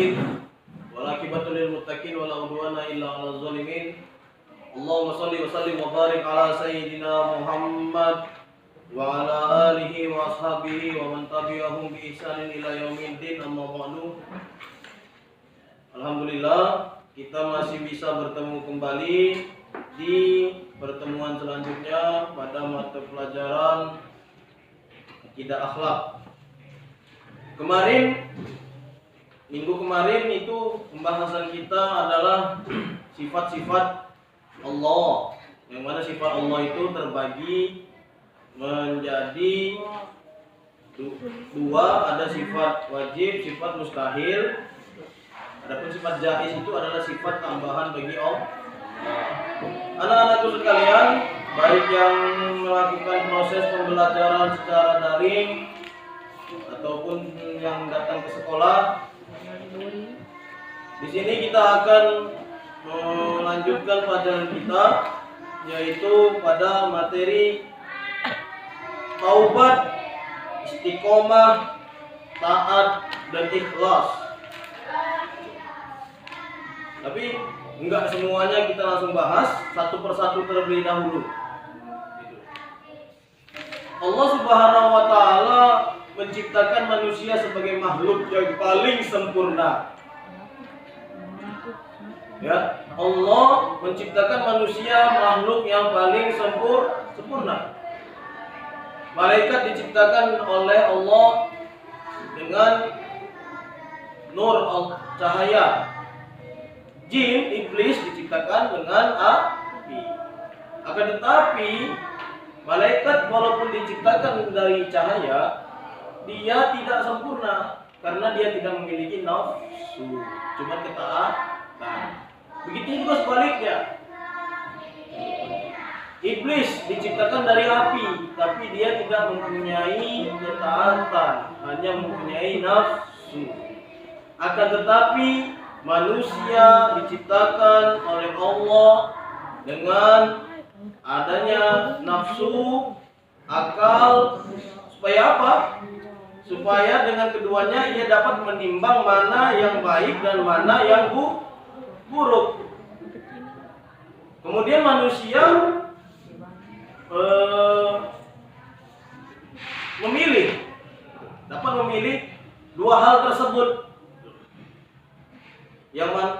alamin. Wal aqibatu lil muttaqin wala udwana illa 'alal zalimin. Allahumma shalli wa sallim wa barik ala sayyidina Muhammad wa ala alihi wa ashabihi wa man tabi'ahum bi ihsanin ila yaumiddin. Amma ba'du. Alhamdulillah, kita masih bisa bertemu kembali di pertemuan selanjutnya pada mata pelajaran Akidah Akhlak. Minggu kemarin itu pembahasan kita adalah sifat-sifat Allah, yang mana sifat Allah itu terbagi menjadi dua, ada sifat wajib, sifat mustahil. Adapun sifat jaiz itu adalah sifat tambahan bagi Allah. Anak-anakku sekalian, baik yang melakukan proses pembelajaran secara daring ataupun yang datang ke sekolah, di sini kita akan melanjutkan pelajaran kita, yaitu pada materi taubat, istiqomah, taat, dan ikhlas. Tapi enggak semuanya kita langsung bahas, satu persatu terlebih dahulu. Allah Subhanahu wa Ta'ala menciptakan manusia sebagai makhluk yang paling sempurna. Ya, Allah menciptakan manusia makhluk yang paling sempurna. Malaikat diciptakan oleh Allah dengan nur cahaya. Jin, iblis diciptakan dengan api. Akan tetapi malaikat walaupun diciptakan dari cahaya, dia tidak sempurna karena dia tidak memiliki nafsu, cuma ketaatan. Begitu juga sebaliknya. Iblis diciptakan dari api, tapi dia tidak mempunyai ketaatan, hanya mempunyai nafsu. Akan tetapi manusia diciptakan oleh Allah dengan adanya nafsu, akal, supaya apa? Supaya dengan keduanya ia dapat menimbang mana yang baik dan mana yang buruk. Kemudian manusia dapat memilih dua hal tersebut.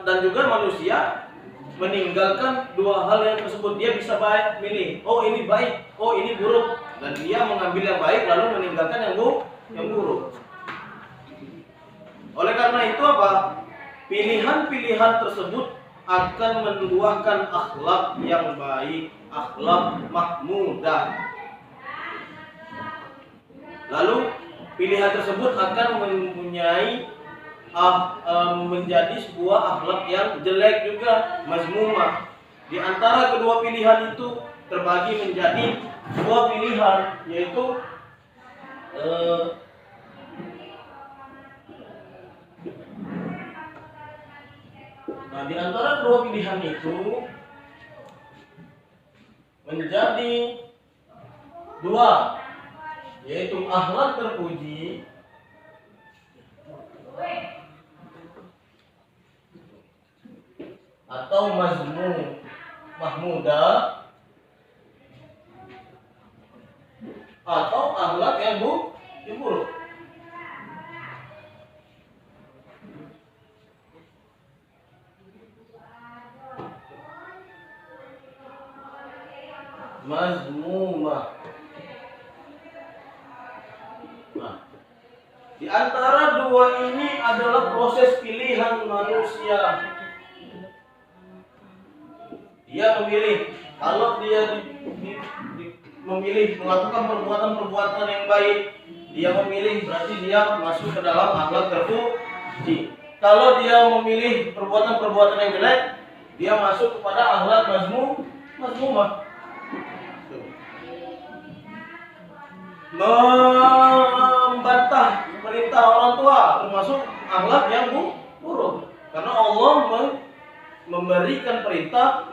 Dan juga manusia meninggalkan dua hal yang tersebut. Dia bisa milih, oh ini baik, oh ini buruk, dan dia mengambil yang baik lalu meninggalkan yang buruk. Oleh karena itu apa? Pilihan-pilihan tersebut akan menduakan akhlak yang baik, akhlak mahmudah. Lalu pilihan tersebut akan mempunyai menjadi sebuah akhlak yang jelek juga, mazmumah. Di antara kedua pilihan itu terbagi menjadi dua pilihan, yaitu di antara kedua pilihan itu menjadi dua, yaitu akhlak terpuji atau mahmudah, atau akhlak yang buruk. Mazmumah. Nah, di antara dua ini adalah proses pilihan manusia. Dia memilih, kalau dia memilih melakukan perbuatan-perbuatan yang baik, dia memilih, berarti dia masuk ke dalam akhlak terpuji. Kalau dia memilih perbuatan-perbuatan yang jelek, dia masuk kepada akhlak mazmumah. Membantah perintah orang tua termasuk akhlak yang buruk, karena Allah memberikan perintah,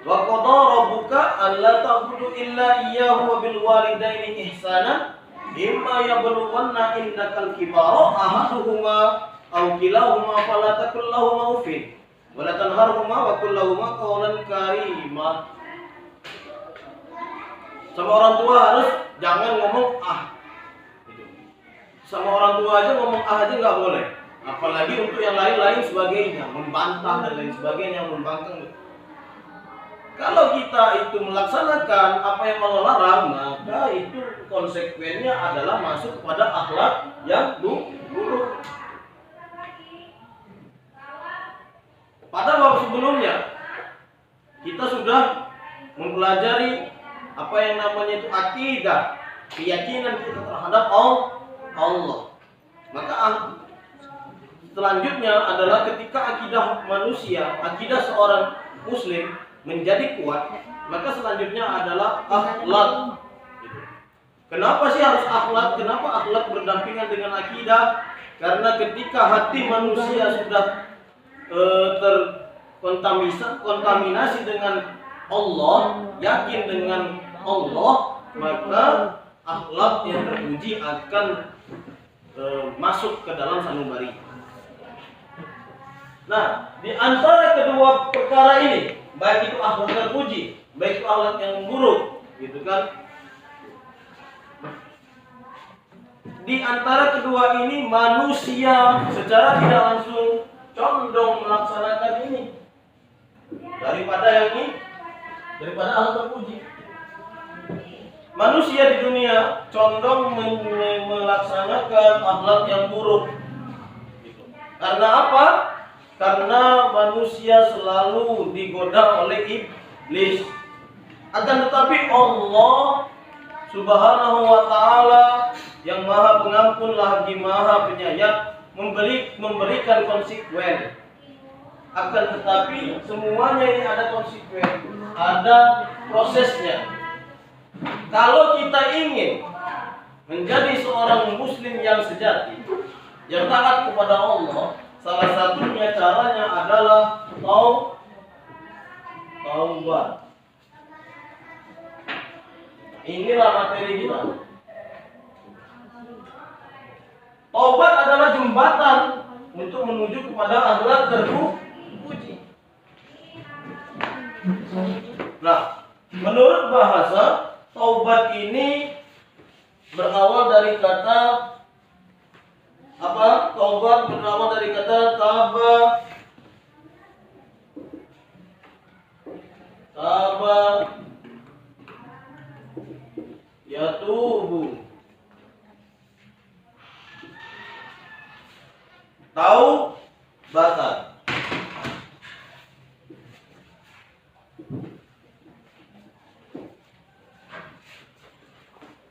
wa qada rabbuka alla ta'budu illa iyyahu wa bil walidaini ihsana imma yablughanna indakal kibara ahaduhuma aw kilahuma fala taqul lahumā uffin wa la tanharhumā wa qul lahumā qawlan karīmā. Sama orang tua harus jangan ngomong ah. Sama orang tua aja ngomong ah aja nggak boleh. Apalagi untuk yang lain-lain sebagainya, membantah dan lain sebagainya, membangkang. Kalau kita itu melaksanakan apa yang Allah larang, maka itu konsekuensinya adalah masuk kepada akhlak yang buruk. Pada bab sebelumnya kita sudah mempelajari apa yang namanya itu akidah, keyakinan kita terhadap Allah. Maka selanjutnya adalah ketika akidah manusia, akidah seorang muslim menjadi kuat, maka selanjutnya adalah akhlak. Kenapa sih harus akhlak? Kenapa akhlak berdampingan dengan akidah? Karena ketika hati manusia sudah terkontaminasi dengan Allah, yakin dengan Allah, maka akhlak yang terpuji akan masuk ke dalam sanubari. Nah, di antara kedua perkara ini, baik itu akhlak terpuji, baik itu akhlak yang buruk, gitu kan? Di antara kedua ini manusia secara tidak langsung condong melaksanakan ini daripada yang ini, daripada akhlak terpuji. Manusia di dunia condong melaksanakan akhlak yang buruk. Karena apa? Karena manusia selalu digoda oleh iblis. Akan tetapi Allah Subhanahu wa ta'ala yang maha pengampun lagi maha penyayang memberikan konsekuen. Akan tetapi semuanya ini ada konsekuen, ada prosesnya. Kalau kita ingin menjadi seorang muslim yang sejati, yang taat kepada Allah, salah satunya caranya adalah taubat. Inilah materi kita. Taubat adalah jembatan untuk menuju kepada akhlak terpuji. Nah, menurut bahasa, taubat ini berawal dari kata apa? Taubat berawal dari kata taba yatubu. Taubatan.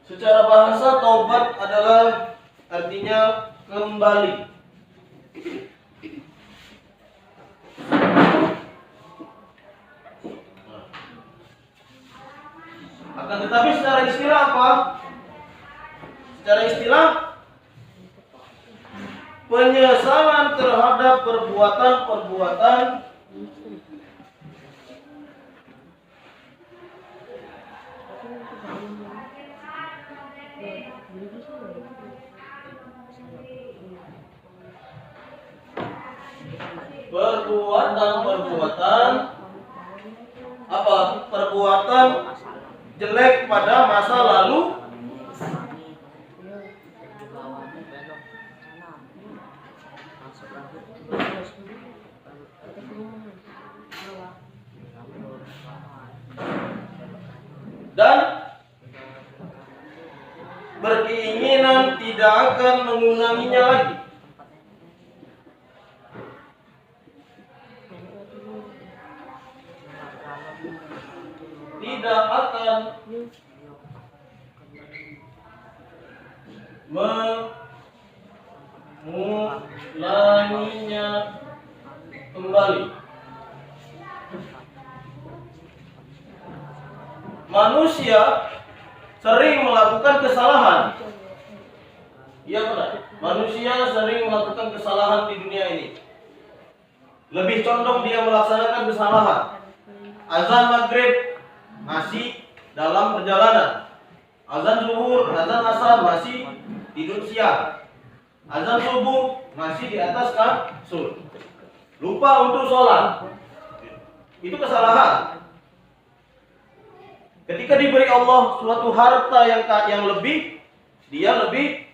Secara bahasa taubat adalah artinya kembali. Akan tetapi secara istilah apa? Secara istilah penyesalan terhadap perbuatan-perbuatan apa? Perbuatan jelek pada masa lalu dan berkeinginan tidak akan mengulanginya lagi. Tidak akan mengulanginya kembali. Manusia sering melakukan kesalahan. Iya benar. Manusia sering melakukan kesalahan di dunia ini. Lebih condong dia melaksanakan kesalahan. Azan maghrib masih dalam perjalanan. Azan zuhur, azan asar masih tidur siang. Azan subuh masih di atas kasur. Lupa untuk sholat. Itu kesalahan. Ketika diberi Allah suatu harta yang lebih, dia lebih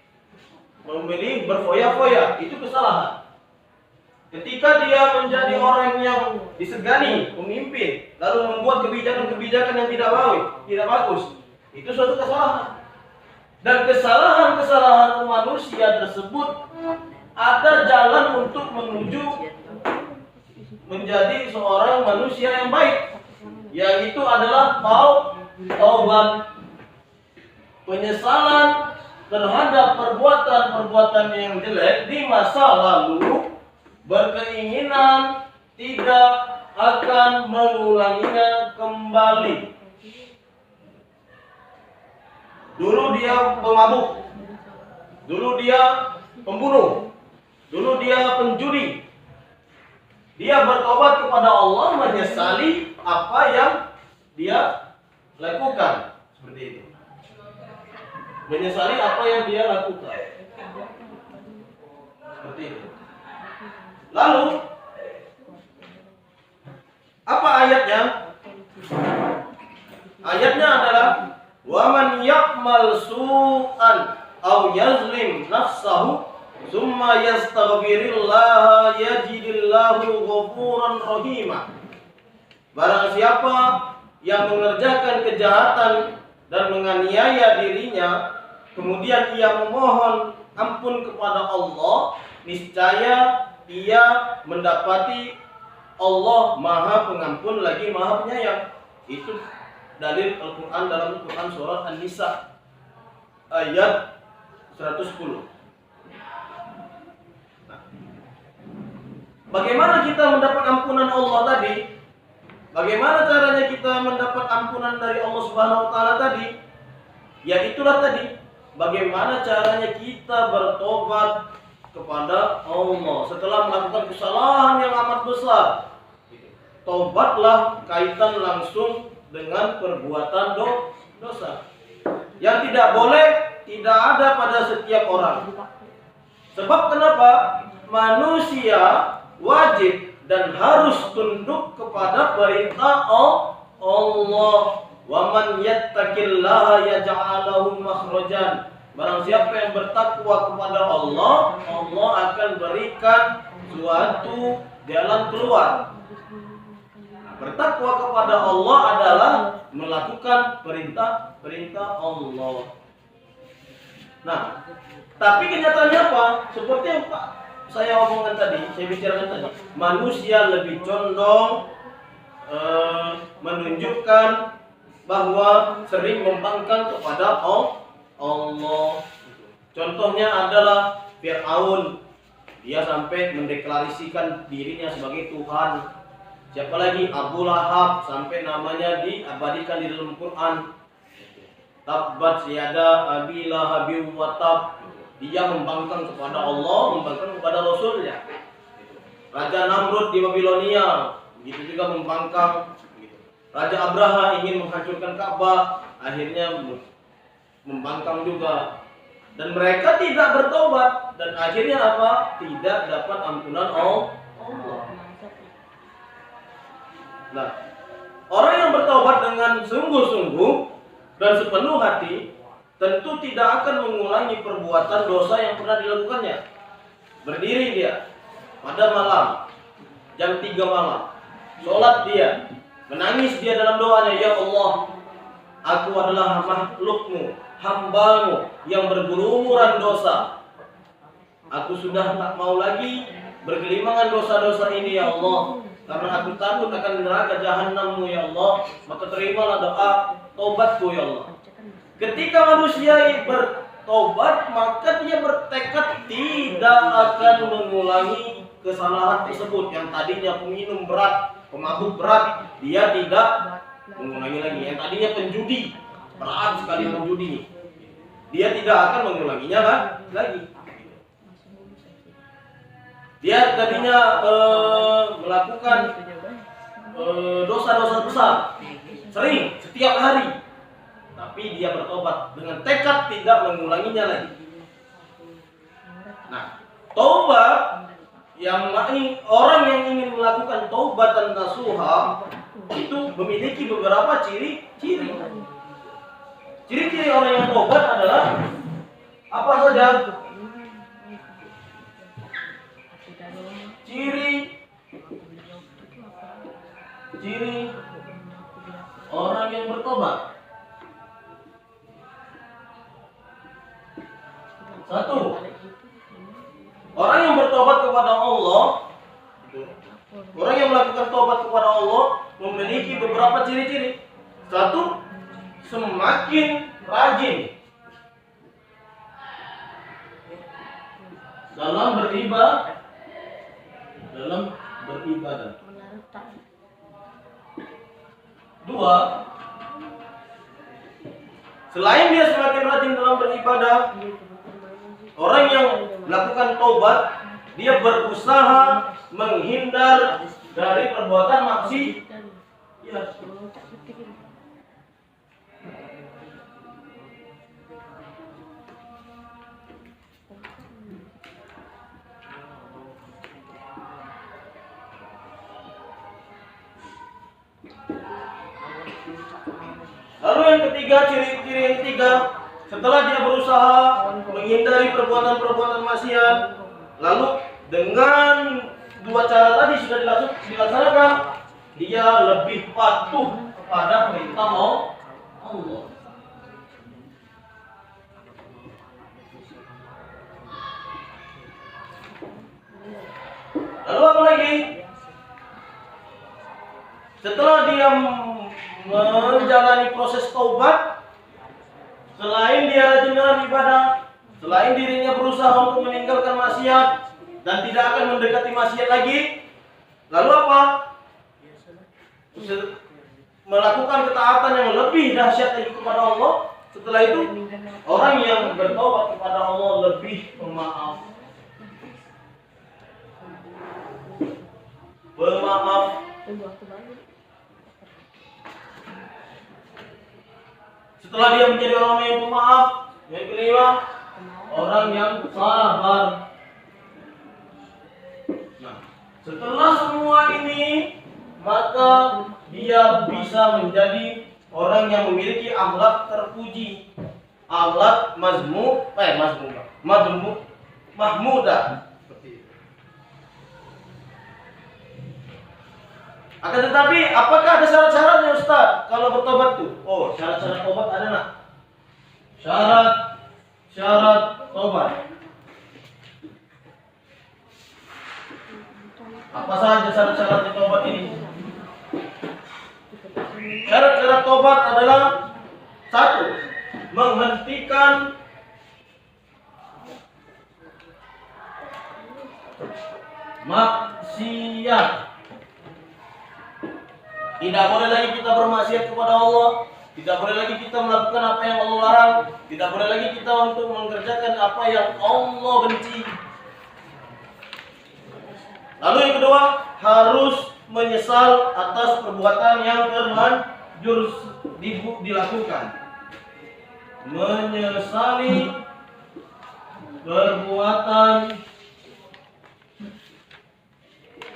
memilih berfoya-foya. Itu kesalahan. Ketika dia menjadi orang yang disegani, pemimpin, lalu membuat kebijakan-kebijakan yang tidak bagus, itu suatu kesalahan. Dan kesalahan-kesalahan manusia tersebut ada jalan untuk menuju menjadi seorang manusia yang baik, yaitu adalah taubat, penyesalan terhadap perbuatan-perbuatan yang jelek di masa lalu, berkeinginan tidak akan mengulanginya kembali. Dulu dia pemabuk, dulu dia pembunuh, dulu dia penjudi. Dia bertobat kepada Allah, menyesali apa yang dia lakukan. Seperti itu. Menyesali apa yang dia lakukan. Seperti itu. Lalu apa ayatnya? Ayatnya adalah wa man ya'mal su'an aw yazlim nafsahu tsumma yastaghfirillaha yajidillahu ghafuran rahima. Barang siapa yang mengerjakan kejahatan dan menganiaya dirinya, kemudian ia memohon ampun kepada Allah, niscaya ia mendapati Allah Maha Pengampun lagi Maha Penyayang. Itu dalil Al-Quran dalam Quran surat An-Nisa ayat 110. Nah, bagaimana kita mendapat ampunan Allah tadi? Bagaimana caranya kita mendapat ampunan dari Allah Subhanahu wa taala tadi? Ya itulah tadi. Bagaimana caranya kita bertobat kepada Allah setelah melakukan kesalahan yang amat besar. Tobatlah kaitan langsung dengan perbuatan dosa. Yang tidak boleh, tidak ada pada setiap orang. Sebab kenapa? Manusia wajib dan harus tunduk kepada perintah Allah. Wa man yattaqillaha yaj'al lahu makhrajan. Barang siapa yang bertakwa kepada Allah, Allah akan berikan suatu jalan keluar. Bertakwa kepada Allah adalah melakukan perintah Allah. Nah, tapi kenyataannya apa? Seperti yang saya omongkan tadi, saya bicarakan tadi, manusia lebih condong menunjukkan bahwa sering membangkang kepada Allah. Contohnya adalah Fir'aun. Dia sampai mendeklarasikan dirinya sebagai Tuhan. Siapa lagi? Abu Lahab, sampai namanya diabadikan di dalam Quran. Tabbat yada abi lahabin wa tab. Dia membangkang kepada Allah, membangkang kepada Rasulnya. Raja Namrud di Babilonia, begitu juga membangkang. Raja Abraha ingin menghancurkan Ka'bah, akhirnya membangkang juga. Dan mereka tidak bertobat, dan akhirnya apa? Tidak dapat ampunan Allah. Nah, orang yang bertobat dengan sungguh-sungguh dan sepenuh hati tentu tidak akan mengulangi perbuatan dosa yang pernah dilakukannya. Berdiri dia pada malam, jam 3 malam, sholat dia, menangis dia dalam doanya, ya Allah, aku adalah makhlukmu, hambamu yang bergumuran dosa. Aku sudah tak mau lagi bergelimangan dosa-dosa ini, ya Allah, karena aku takut akan neraka jahanam-Mu, ya Allah. Maka terimalah doa taubatku, ya Allah. Ketika manusia bertobat, maka dia bertekad tidak akan mengulangi kesalahan tersebut. Yang tadinya peminum berat, pemabuk berat, dia tidak mengulangi lagi. Yang tadinya penjudi, berat sekali penjudi, dia tidak akan mengulanginya lagi. Dia tadinya melakukan dosa-dosa besar, sering, setiap hari, tapi dia bertobat dengan tekad tidak mengulanginya lagi. Nah, taubat orang yang ingin melakukan taubatan nasuha itu memiliki beberapa ciri-ciri. Ciri-ciri orang yang taubat adalah apa saja? Ciri orang yang bertobat. Satu, orang yang bertobat kepada Allah, orang yang melakukan tobat kepada Allah memiliki beberapa ciri-ciri. Satu, semakin rajin dalam beribadah. Dua, selain dia semakin rajin dalam beribadah, orang yang melakukan taubat, dia berusaha menghindar dari perbuatan maksiat. Lalu yang ketiga, ciri-ciri yang ketiga, setelah dia berusaha menghindari perbuatan-perbuatan maksiat, lalu dengan dua cara tadi sudah dilaksanakan, dia lebih patuh kepada perintah Allah. Lalu apa lagi? Setelah dia menjalani proses taubat, selain dia rajin dalam ibadah, selain dirinya berusaha untuk meninggalkan maksiat dan tidak akan mendekati maksiat lagi, lalu apa? Melakukan ketaatan yang lebih dahsyat lagi kepada Allah. Setelah itu, orang yang bertobat kepada Allah lebih pemaaf. Setelah dia menjadi orang yang pemaaf, yang kelima, orang yang sabar. Nah, setelah semua ini, maka dia bisa menjadi orang yang memiliki akhlak terpuji, akhlak mahmudah. Akan tetapi, apakah ada syarat-syaratnya Ustaz kalau bertobat tuh? Oh, syarat-syarat tobat ada nak? Syarat tobat. Apa saja syarat-syarat tobat ini? Syarat-syarat tobat adalah satu, menghentikan maksiat. Tidak boleh lagi kita bermaksiat kepada Allah. Tidak boleh lagi kita melakukan apa yang Allah larang. Tidak boleh lagi kita untuk mengerjakan apa yang Allah benci. Lalu yang kedua, harus menyesal atas perbuatan yang terlanjur dilakukan. Menyesali perbuatan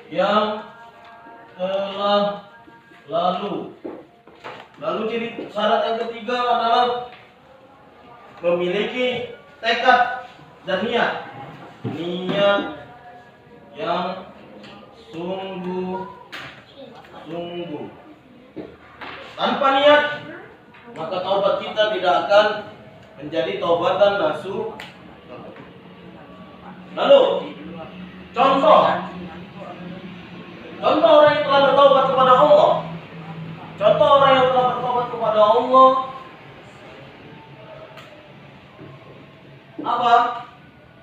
yang telah lalu ciri syarat yang ketiga adalah memiliki tekad dan niat yang sungguh. Tanpa niat, maka taubat kita tidak akan menjadi taubatan nasuh. Lalu contoh orang yang telah bertaubat kepada Allah. Contoh orang yang telah bertobat kepada Allah apa?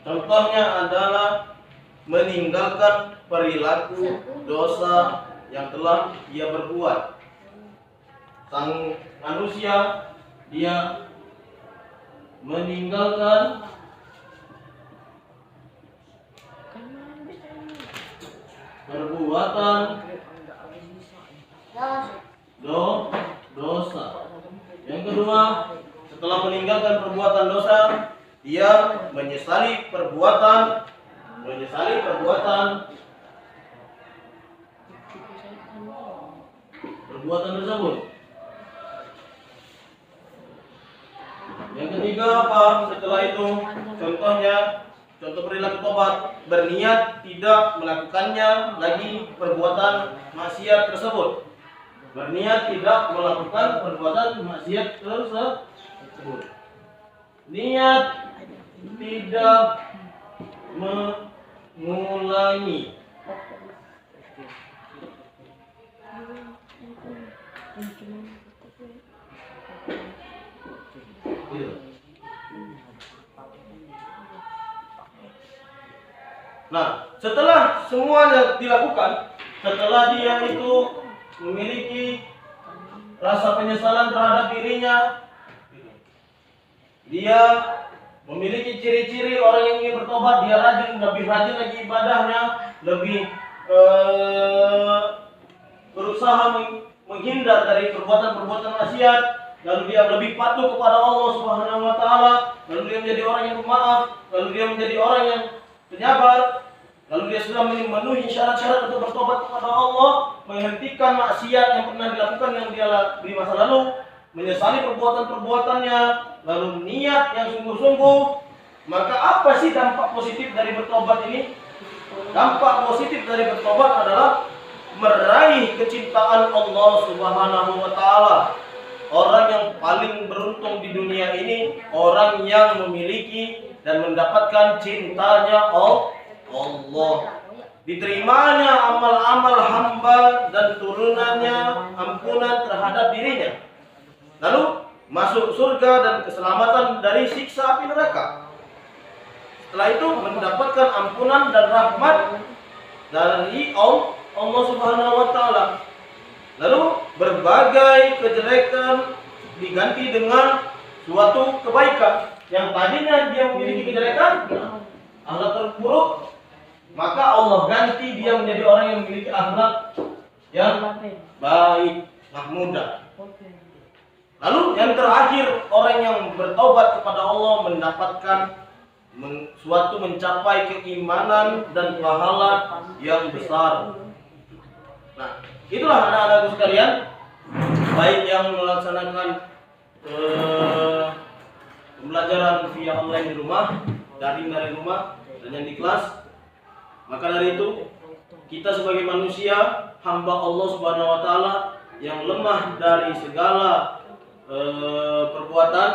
Contohnya adalah meninggalkan perilaku dosa yang telah dia berbuat. Sang manusia dia meninggalkan perbuatan dosa. Yang kedua, setelah meninggalkan perbuatan dosa, dia menyesali perbuatan tersebut. Yang ketiga apa? Setelah itu contoh perilaku tobat, berniat tidak melakukannya lagi perbuatan maksiat tersebut. Berniat tidak melakukan perbuatan maksiat tersebut. Niat tidak mengulangi. Nah, setelah semuanya dilakukan, setelah dia itu memiliki rasa penyesalan terhadap dirinya, dia memiliki ciri-ciri orang yang ingin bertobat, dia lebih rajin lagi ibadahnya, lebih berusaha menghindar dari perbuatan-perbuatan maksiat, lalu dia lebih patuh kepada Allah Subhanahu wa taala, lalu dia menjadi orang yang pemaaf, lalu dia menjadi orang yang penyabar, lalu dia sudah memenuhi syarat-syarat untuk bertobat kepada Allah, menghentikan maksiat yang pernah dilakukan yang dia di masa lalu, menyesali perbuatan-perbuatannya, lalu niat yang sungguh-sungguh. Maka apa sih dampak positif dari bertobat ini? Dampak positif dari bertobat adalah meraih kecintaan Allah Subhanahu wa taala. Orang yang paling beruntung di dunia ini orang yang memiliki dan mendapatkan cintanya Allah. Diterimanya amal-amal hamba dan turunannya ampunan terhadap dirinya. Lalu masuk surga dan keselamatan dari siksa api neraka. Setelah itu mendapatkan ampunan dan rahmat dari Allah Subhanahu wa taala. Lalu berbagai kejelekan diganti dengan suatu kebaikan. Yang tadinya dia memiliki kejelekan, akhlak terburuk, maka Allah ganti dia menjadi orang yang memiliki akhlak yang baik, mahmudah. Lalu yang terakhir, orang yang bertobat kepada Allah mendapatkan suatu mencapai keimanan dan pahala yang besar. Nah, itulah anak-anakku sekalian, baik yang melaksanakan pembelajaran via online di rumah, daring dari rumah, dan yang di kelas. Maka dari itu, kita sebagai manusia, hamba Allah Subhanahu wa taala yang lemah dari segala perbuatan,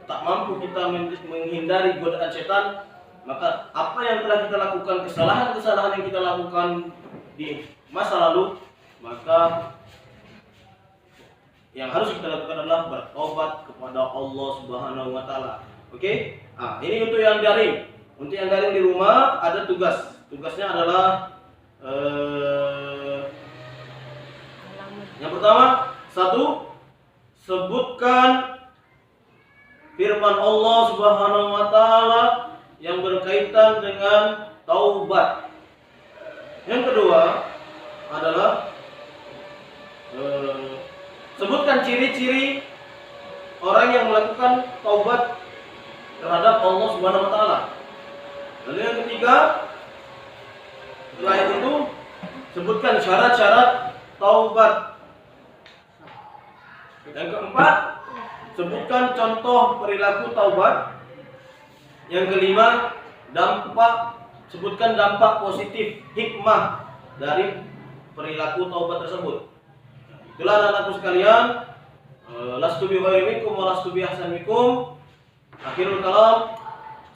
tak mampu kita menghindari godaan setan, maka apa yang telah kita lakukan, kesalahan-kesalahan yang kita lakukan di masa lalu, maka yang harus kita lakukan adalah bertobat kepada Allah Subhanahu wa taala. Oke? Nah, ini untuk yang daring. Untuk yang daring di rumah ada tugas. Tugasnya adalah yang pertama, satu, sebutkan firman Allah Subhanahu wa taala yang berkaitan dengan taubat. Yang kedua adalah sebutkan ciri-ciri orang yang melakukan taubat terhadap Allah Subhanahu wa taala. Lalu yang ketiga, selain itu sebutkan syarat-syarat taubat. Yang keempat, sebutkan contoh perilaku taubat. Yang kelima, sebutkan dampak positif hikmah dari perilaku taubat tersebut. Itulah anak-anakku sekalian, lastu bi khairikum wa lastu bi ahsanikum. Akhirul kalam.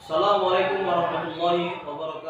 Assalamualaikum warahmatullahi wabarakatuh.